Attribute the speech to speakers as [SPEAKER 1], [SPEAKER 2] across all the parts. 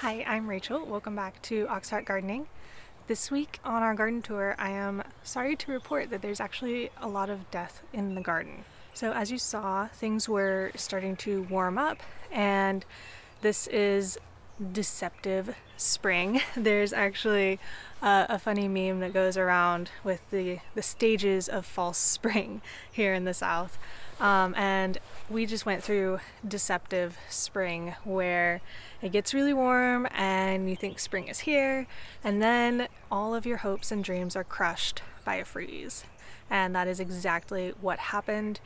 [SPEAKER 1] Hi, I'm Rachel. Welcome back to Auxhart Gardening. This week on our garden tour, I am sorry to report that there's actually a lot of death in the garden. So as you saw, things were starting to warm up, and this is deceptive spring. There's actually a funny meme that goes around with the stages of false spring here in the South. And we just went through deceptive spring where it gets really warm and you think spring is here, and then all of your hopes and dreams are crushed by a freeze. And that is exactly what happened.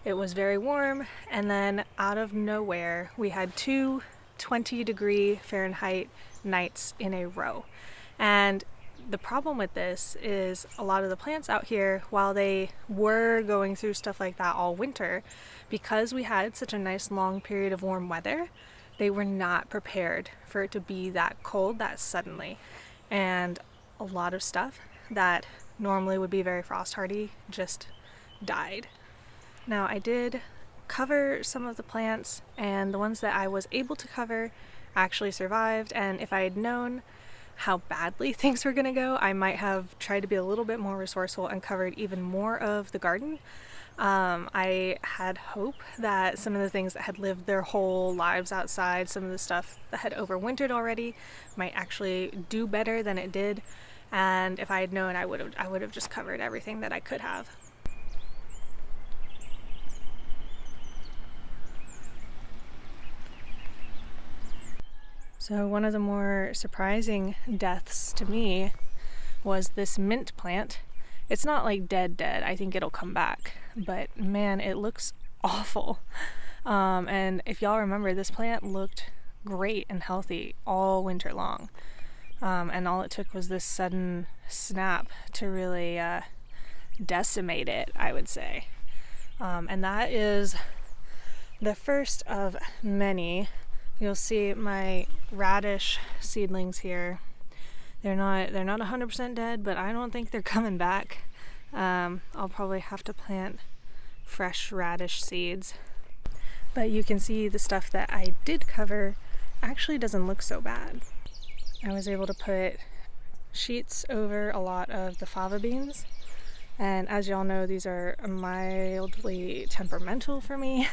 [SPEAKER 1] It was very warm, and then out of nowhere we had two 20-degree Fahrenheit nights in a row. And the problem with this is a lot of the plants out here, while they were going through stuff like that all winter, because we had such a nice long period of warm weather, they were not prepared for it to be that cold that suddenly. And a lot of stuff that normally would be very frost hardy just died. Now, I did cover some of the plants, and the ones that I was able to cover actually survived. And if I had known how badly things were going to go, I might have tried to be a little bit more resourceful and covered even more of the garden. I had hope that some of the things that had lived their whole lives outside, some of the stuff that had overwintered already, might actually do better than it did. And if I had known, I would have just covered everything that I could have. So one of the more surprising deaths to me was this mint plant. It's not like dead. I think it'll come back, but man, it looks awful. And if y'all remember, this plant looked great and healthy all winter long. And all it took was this sudden snap to really decimate it, I would say. And that is the first of many. You'll see my radish seedlings here. They're not 100% dead, but I don't think they're coming back. I'll probably have to plant fresh radish seeds. But you can see the stuff that I did cover actually doesn't look so bad. I was able to put sheets over a lot of the fava beans. And as y'all know, these are mildly temperamental for me.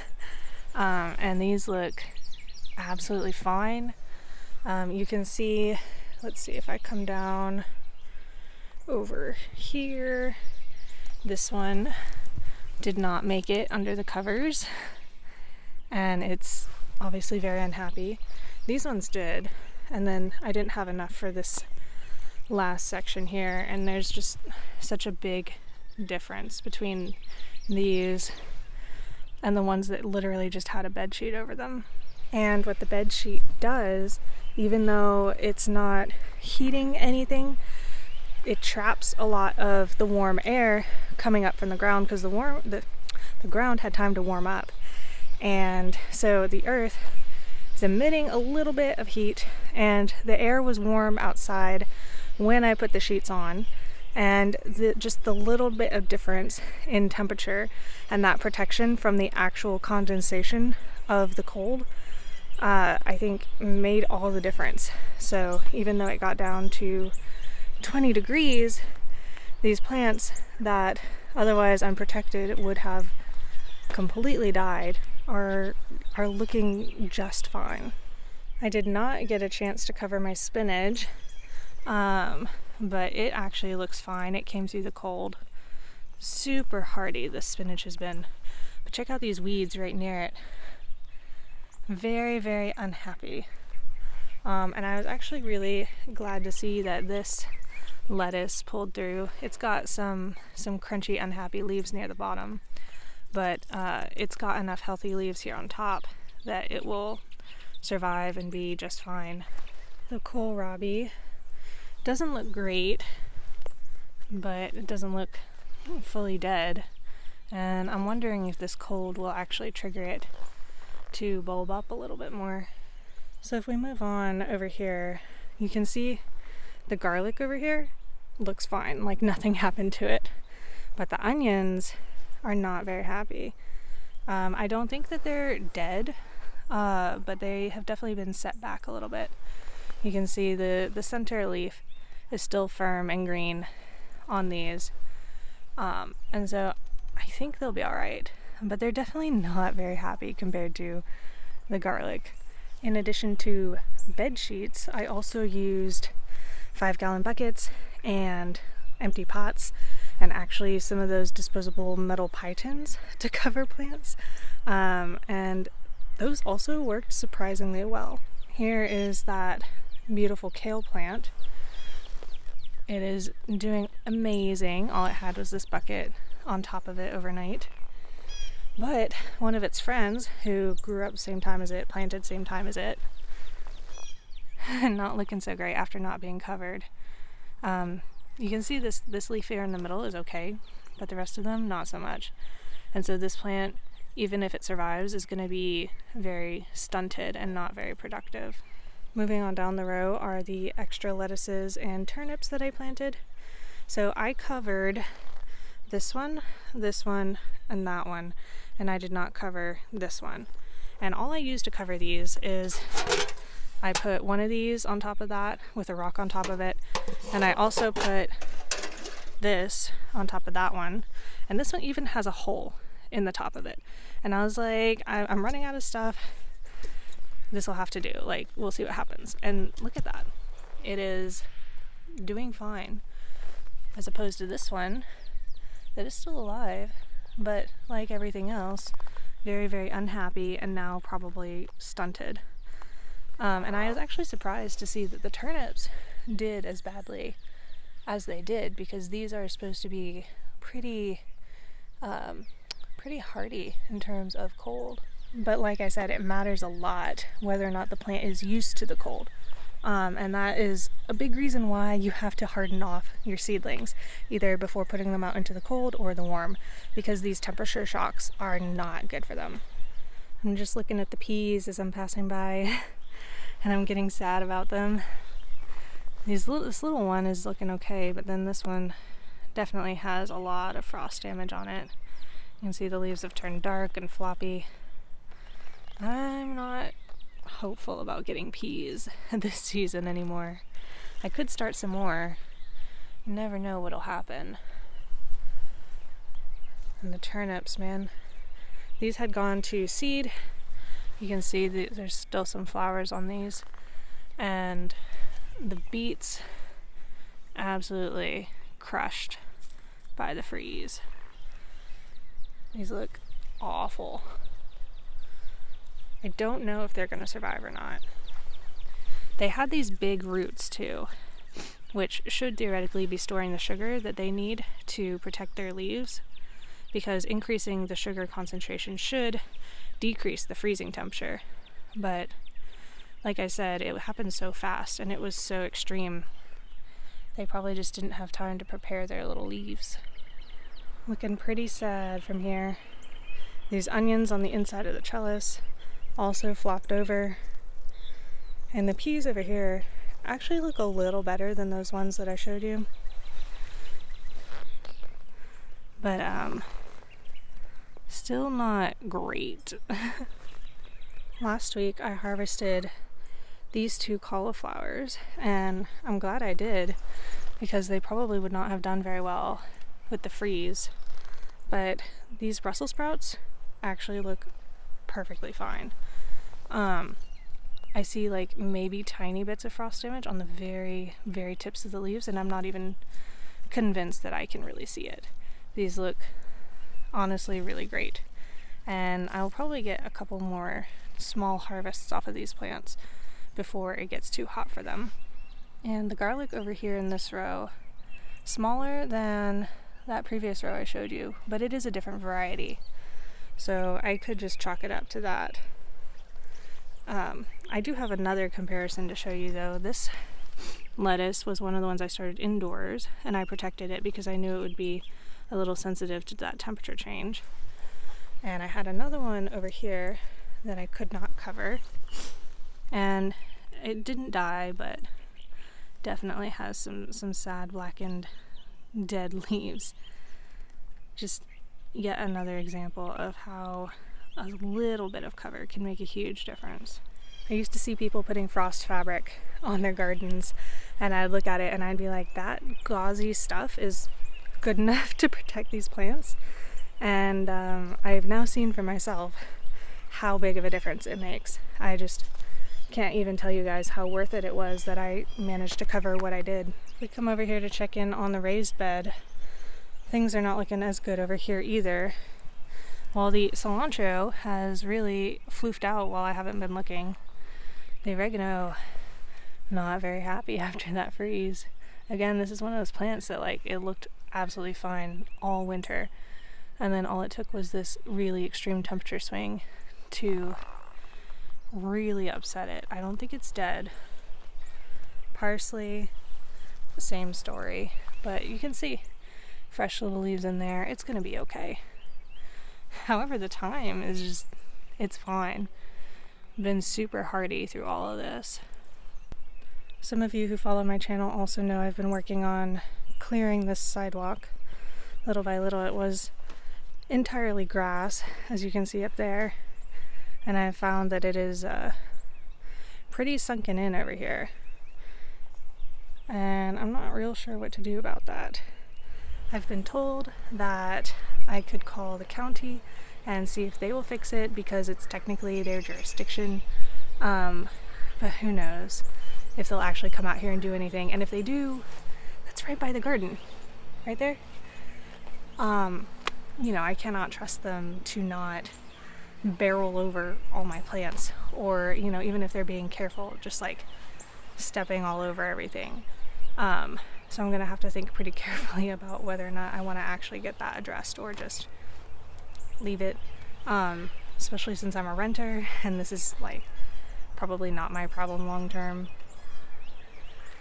[SPEAKER 1] And these look absolutely fine. You can see, let's see if I come down over here. This one did not make it under the covers, and it's obviously very unhappy. These ones did, and then I didn't have enough for this last section here, and there's just such a big difference between these and the ones that literally just had a bed sheet over them. And what the bed sheet does, even though it's not heating anything, it traps a lot of the warm air coming up from the ground, because the ground had time to warm up. And so the earth is emitting a little bit of heat, and the air was warm outside when I put the sheets on. And just the little bit of difference in temperature and that protection from the actual condensation of the cold, I think made all the difference. So even though it got down to 20 degrees, these plants that otherwise unprotected would have completely died are looking just fine. I did not get a chance to cover my spinach, but it actually looks fine. It came through the cold. Super hardy this spinach has been. But check out these weeds right near it. Very, very unhappy. And I was actually really glad to see that this lettuce pulled through. It's got some crunchy, unhappy leaves near the bottom, but it's got enough healthy leaves here on top that it will survive and be just fine. The kohlrabi doesn't look great, but it doesn't look fully dead. And I'm wondering if this cold will actually trigger it to bulb up a little bit more. So if we move on over here, you can see the garlic over here looks fine, like nothing happened to it. But the onions are not very happy. I don't think that they're dead, but they have definitely been set back a little bit. You can see the center leaf is still firm and green on these. And so I think they'll be all right, but they're definitely not very happy compared to the garlic. In addition to bed sheets, I also used 5-gallon buckets and empty pots, and actually some of those disposable metal pie tins to cover plants. And those also worked surprisingly well. Here is that beautiful kale plant. It is doing amazing. All it had was this bucket on top of it overnight. But one of its friends, who grew up same time as it, planted same time as it, not looking so great after not being covered. You can see this leaf here in the middle is okay, but the rest of them not so much. And so this plant, even if it survives, is going to be very stunted and not very productive. Moving on down the row are the extra lettuces and turnips that I planted. So I covered this one, and that one, and I did not cover this one. And all I used to cover these is I put one of these on top of that with a rock on top of it, and I also put this on top of that one, and this one even has a hole in the top of it. And I was like, I'm running out of stuff. This will have to do. Like, we'll see what happens. And look at that. It is doing fine. As opposed to this one that is still alive, but like everything else, very, very unhappy and now probably stunted. And I was actually surprised to see that the turnips did as badly as they did, because these are supposed to be pretty hardy in terms of cold. But like I said, it matters a lot whether or not the plant is used to the cold. And that is a big reason why you have to harden off your seedlings, either before putting them out into the cold or the warm, because these temperature shocks are not good for them. I'm just looking at the peas as I'm passing by, and I'm getting sad about them. This little one is looking okay, but then this one definitely has a lot of frost damage on it. You can see the leaves have turned dark and floppy. I'm not hopeful about getting peas this season anymore. I could start some more. You never know what'll happen. And the turnips, man. These had gone to seed. You can see there's still some flowers on these. And the beets, absolutely crushed by the freeze. These look awful. I don't know if they're going to survive or not. They had these big roots too, which should theoretically be storing the sugar that they need to protect their leaves, because increasing the sugar concentration should decrease the freezing temperature. But like I said, it happened so fast and it was so extreme. They probably just didn't have time to prepare their little leaves. Looking pretty sad from here. These onions on the inside of the trellis also flopped over. And the peas over here actually look a little better than those ones that I showed you. But still not great. Last week I harvested these 2 cauliflowers, and I'm glad I did, because they probably would not have done very well with the freeze. But these Brussels sprouts actually look perfectly fine. I see like maybe tiny bits of frost damage on the very, very tips of the leaves, and I'm not even convinced that I can really see it. These look honestly really great, and I'll probably get a couple more small harvests off of these plants before it gets too hot for them. And the garlic over here in this row, smaller than that previous row I showed you, but it is a different variety, so I could just chalk it up to that. I do have another comparison to show you though. This lettuce was one of the ones I started indoors, and I protected it because I knew it would be a little sensitive to that temperature change. And I had another one over here that I could not cover, and it didn't die, but definitely has some sad blackened dead leaves. Just yet another example of how a little bit of cover can make a huge difference. I used to see people putting frost fabric on their gardens, and I'd look at it and I'd be like, that gauzy stuff is good enough to protect these plants. And I've now seen for myself how big of a difference it makes. I just can't even tell you guys how worth it was that I managed to cover what I did. We come over here to check in on the raised bed. Things are not looking as good over here either. While the cilantro has really floofed out while I haven't been looking. The oregano, not very happy after that freeze. Again, this is one of those plants that like it looked absolutely fine all winter, and then all it took was this really extreme temperature swing to really upset it. I don't think it's dead. Parsley, same story, but you can see fresh little leaves in there. It's gonna be okay. However, the thyme is just, it's fine. Been super hardy through all of this. Some of you who follow my channel also know I've been working on clearing this sidewalk. Little by little, it was entirely grass, as you can see up there. And I've found that it is pretty sunken in over here. And I'm not real sure what to do about that. I've been told that I could call the county and see if they will fix it because it's technically their jurisdiction. But who knows if they'll actually come out here and do anything. And if they do, that's right by the garden, right there. You know, I cannot trust them to not barrel over all my plants, or, you know, even if they're being careful, just like stepping all over everything. So I'm gonna have to think pretty carefully about whether or not I want to actually get that addressed or just leave it, especially since I'm a renter and this is like probably not my problem long term.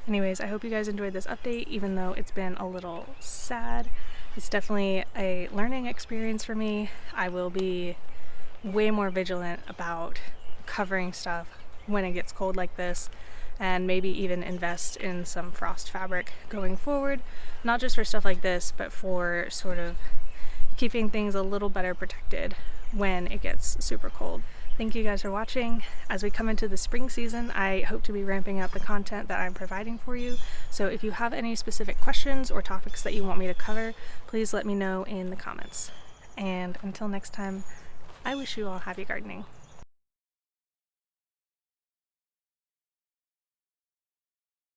[SPEAKER 1] Anyways, I hope you guys enjoyed this update, even though it's been a little sad. It's definitely a learning experience for me. I will be way more vigilant about covering stuff when it gets cold like this, and maybe even invest in some frost fabric going forward, not just for stuff like this, but for sort of keeping things a little better protected when it gets super cold. Thank you guys for watching. As we come into the spring season, I hope to be ramping up the content that I'm providing for you. So if you have any specific questions or topics that you want me to cover, please let me know in the comments. And until next time, I wish you all happy gardening.